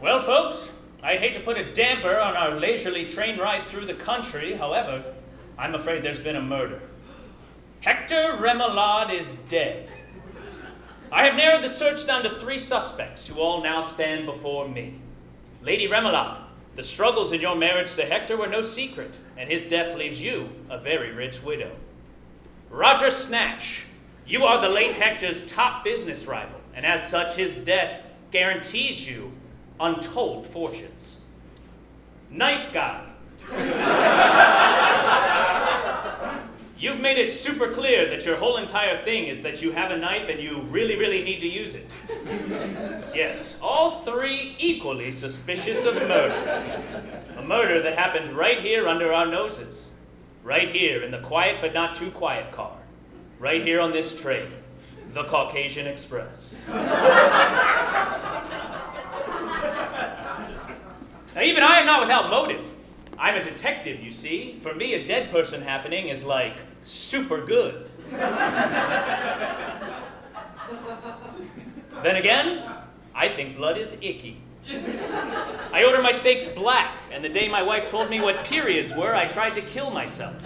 Well, folks, I'd hate to put a damper on our leisurely train ride through the country. However, I'm afraid there's been a murder. Hector Remoulade is dead. I have narrowed the search down to 3 suspects who all now stand before me. Lady Remoulade, the struggles in your marriage to Hector were no secret, and his death leaves you a very rich widow. Roger Snatch, you are the late Hector's top business rival, and as such, his death guarantees you untold fortunes. Knife Guy. You've made it super clear that your whole entire thing is that you have a knife and you really, really need to use it. Yes, all 3 equally suspicious of murder. A murder that happened right here under our noses. Right here in the quiet but not too quiet car. Right here on this train, the Caucasian Express. Now, even I am not without motive. I'm a detective, you see. For me, a dead person happening is like super good. Then again, I think blood is icky. I order my steaks black, and the day my wife told me what periods were, I tried to kill myself.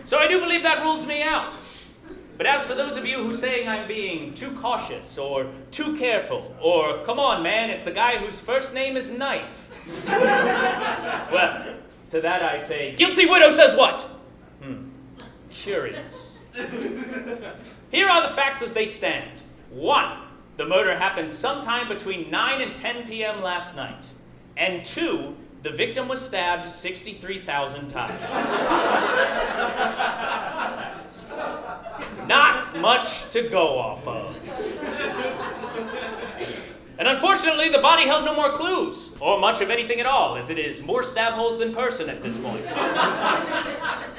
So I do believe that rules me out. But as for those of you who saying I'm being too cautious or too careful, or come on man, it's the guy whose first name is Knife. Well, to that I say, guilty widow says what? Curious. Here are the facts as they stand. 1, the murder happened sometime between 9 and 10 p.m. last night. And 2, the victim was stabbed 63,000 times. Not much to go off of. And unfortunately, the body held no more clues, or much of anything at all, as it is more stab holes than person at this point.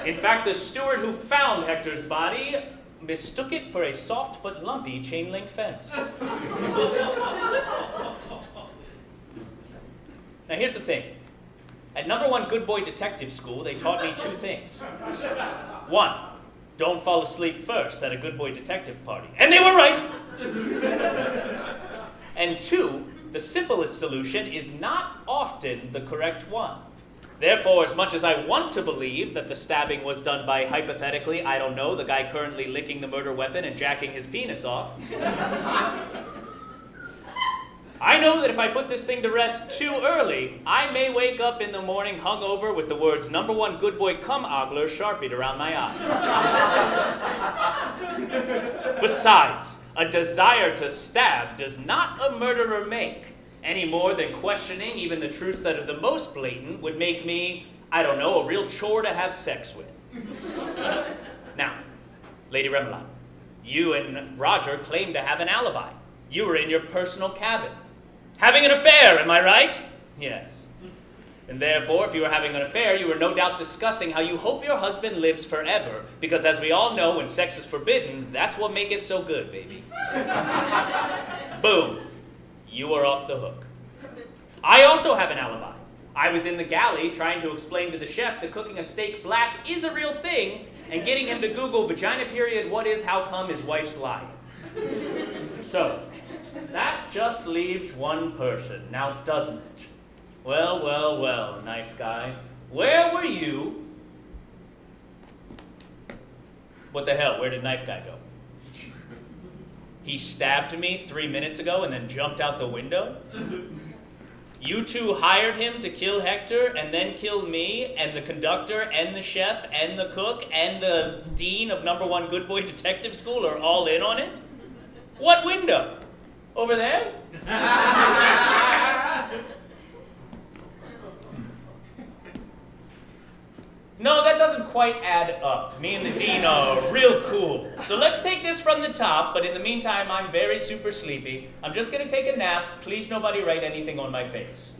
In fact, the steward who found Hector's body mistook it for a soft but lumpy chain link fence. Now here's the thing. At number 1 Good Boy Detective School, they taught me 2 things. 1, don't fall asleep first at a Good Boy Detective party. And they were right! And 2, the simplest solution is not often the correct one. Therefore, as much as I want to believe that the stabbing was done by, hypothetically, I don't know, the guy currently licking the murder weapon and jacking his penis off, I know that if I put this thing to rest too early, I may wake up in the morning hungover with the words, number 1 good boy cum ogler sharpied around my eyes. Besides, a desire to stab does not a murderer make, any more than questioning even the truths that are the most blatant would make me, I don't know, a real chore to have sex with. Now, Lady Remoulade, you and Roger claim to have an alibi. You were in your personal cabin. Having an affair, am I right? Yes. And therefore, if you were having an affair, you were no doubt discussing how you hope your husband lives forever, because as we all know, when sex is forbidden, that's what makes it so good, baby. Boom. You are off the hook. I also have an alibi. I was in the galley trying to explain to the chef that cooking a steak black is a real thing, and getting him to Google vagina period what is how come his wife's lying. So, that just leaves 1 person, now doesn't it? Well, well, well, Knife Guy. Where were you? What the hell, where did Knife Guy go? He stabbed me 3 minutes ago and then jumped out the window? You 2 hired him to kill Hector and then kill me and the conductor and the chef and the cook and the dean of number 1 Good Boy Detective School are all in on it? What window? Over there? No, that doesn't quite add up. Me and the dean are real cool. So let's take this from the top, but in the meantime, I'm very super sleepy. I'm just gonna take a nap. Please nobody write anything on my face.